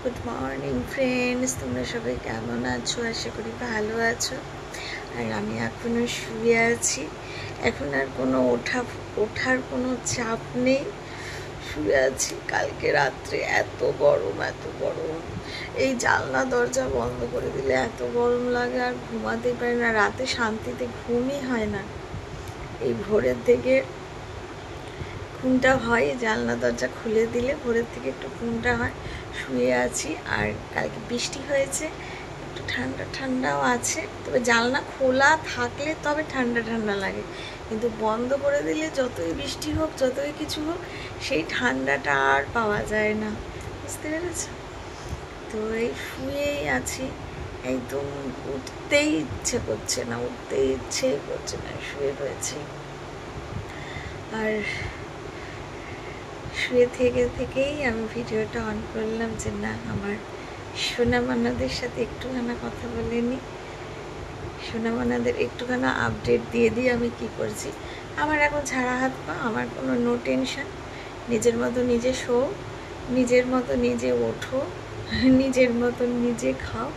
Good morning friends, তোমরা সবাই কেমন আছো? আশা করি ভালো আছো। আর আমি এখনও শুয়ে আছি। এখন আর কোনো ওঠার কোনো চাপ নেই, শুয়ে আছি। কালকে রাত্রে এত গরম এই জানলা দরজা বন্ধ করে দিলে এত গরম লাগে, আর ঘুমাতেই পারি না। রাতে শান্তিতে ঘুমই হয় না। এই ভোরের থেকে ঘুমটা হয়, জানলা দরজা খুলে দিলে ভোরের থেকে একটু ঘুমটা হয়। শুয়ে আছি, আর কালকে বৃষ্টি হয়েছে, একটু ঠান্ডা ঠান্ডাও আছে। তবে জানলা খোলা থাকলে তবে ঠান্ডা ঠান্ডা লাগে, কিন্তু বন্ধ করে দিলে যতই বৃষ্টি হোক যতই কিছু হোক সেই ঠান্ডাটা আর পাওয়া যায় না। বুঝতে পেরেছ? তো এই শুয়েই আছি, একদম উঠতেই ইচ্ছে করছে না, শুয়ে রয়েছি। আর শুয়ে থেকেই আমি ভিডিওটা অন করলাম যে না, আমার সোনামানাদের সাথে একটুখানা কথা বলে নিই, সোনামানাদের একটুখানা আপডেট দিয়ে দিই আমি কি করছি। আমার এখন ছাড়া হাত পা, আমার কোনো নো টেনশন। নিজের মতো নিজে শো, নিজের মতো নিজে ওঠো, নিজের মতো নিজে খাও,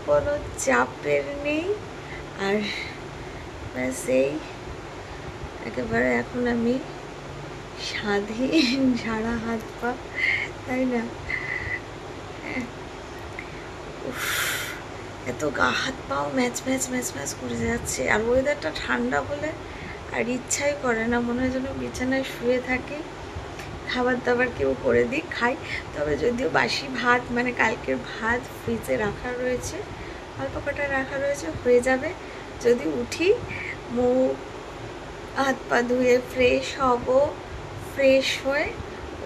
কোনো চাপের নেই। আর ব্যাস এই একেবারে এখন আমি স্বাধীন, সারা হাত পা, তাই না? এত গা হাত পাও ম্যাচ করে যাচ্ছে। আর ওয়েদারটা ঠান্ডা বলে আর ইচ্ছাই করে না, মনে হয় যেন বিছানায় শুয়ে থাকি। খাবার দাবার কেউ করে দিই, খাই। তবে যদিও বাসি ভাত, মানে কালকের ভাত ফ্রিজে রাখা রয়েছে, অল্প কটা রাখা রয়েছে, হয়ে যাবে। যদি উঠি মুখ হাত পা ধুয়ে ফ্রেশ হব, ফ্রেশ হয়ে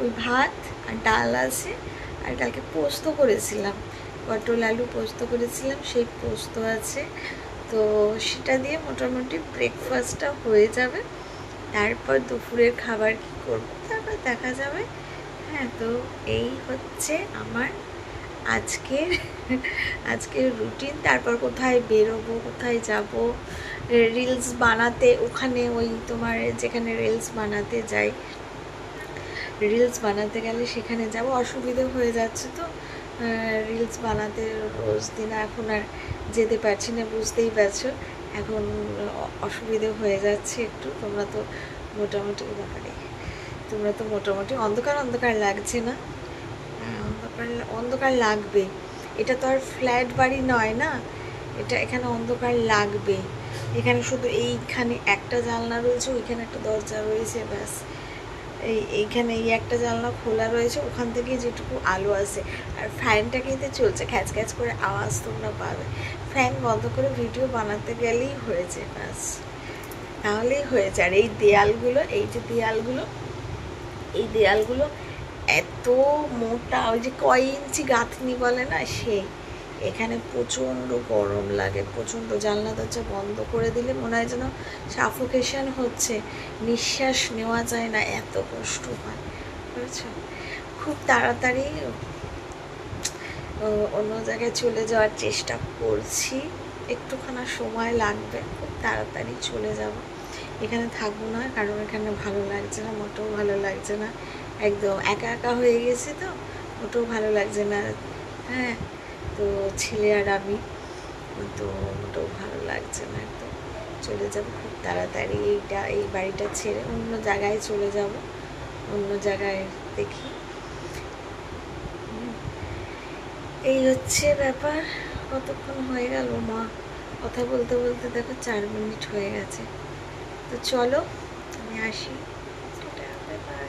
ওই ভাত আর ডাল আছে, আর কালকে পোস্ত করেছিলাম, পটল আলু পোস্ত করেছিলাম, সেই পোস্ত আছে। তো সেটা দিয়ে মোটামুটি ব্রেকফাস্টটা হয়ে যাবে। তারপর দুপুরের খাবার কি করব তারপর দেখা যাবে। হ্যাঁ, তো এই হচ্ছে আমার আজকের রুটিন। তারপর কোথায় বেরোবো, কোথায় যাব, রিলস বানাতে, ওখানে ওই তোমার যেখানে রিলস বানাতে যাই, রিলস বানাতে গেলে সেখানে যাব। অসুবিধে হয়ে যাচ্ছে তো রিলস বানাতে রোজ দিন, এখন আর যেতে পারছি না, বুঝতেই পারছো। এখন অসুবিধে হয়ে যাচ্ছে একটু। তোমরা তো মোটামুটি অন্ধকার লাগছে না? অন্ধকার লাগবে। এটা তো আর ফ্ল্যাট বাড়ি নয় না, এখানে অন্ধকার লাগবে। এখানে শুধু এইখানে একটা জানলা রয়েছে, ওইখানে একটা দরজা রয়েছে, ব্যাস। এইখানে এই একটা জানলা খোলা রয়েছে, ওখান থেকে যেটুকু আলো আসে। আর ফ্যানটা কিন্তু চলছে, খ্যাচ খ্যাচ করে আওয়াজ তোমরা পাবে। ফ্যান বন্ধ করে ভিডিও বানাতে গেলেই হয়েছে, ব্যাস, তাহলেই হয়েছে। আর এই দেয়ালগুলো এত মোটা, ওই যে কয় ইঞ্চি গাঁথনি বলে না, সেই। এখানে প্রচণ্ড গরম লাগে, প্রচণ্ড। জানলা দরজা বন্ধ করে দিলে মনে হয় যেন সাফোকেশন হচ্ছে, নিঃশ্বাস নেওয়া যায় না, এত কষ্ট হয়, বুঝেছো? খুব তাড়াতাড়ি অন্য জায়গায় চলে যাওয়ার চেষ্টা করছি, একটুখানা সময় লাগবে, খুব তাড়াতাড়ি চলে যাব। এখানে থাকবো না, কারণ এখানে ভালো লাগছে না, মোটেও ভালো লাগছে না। একদম একা হয়ে গেছে তো, মোটেও ভালো লাগছে না। হ্যাঁ, তো ছেলে আর আমি, তো মোটেও ভালো লাগছে না। তো চলে যাব খুব তাড়াতাড়ি, এই বাড়িটা ছেড়ে অন্য জায়গায় চলে যাব, অন্য জায়গায় দেখি। এই হচ্ছে ব্যাপার। কতক্ষণ হয়ে গেল মা, কথা বলতে বলতে দেখো 4 মিনিট হয়ে গেছে। তো চলো আমি আসি, বাই।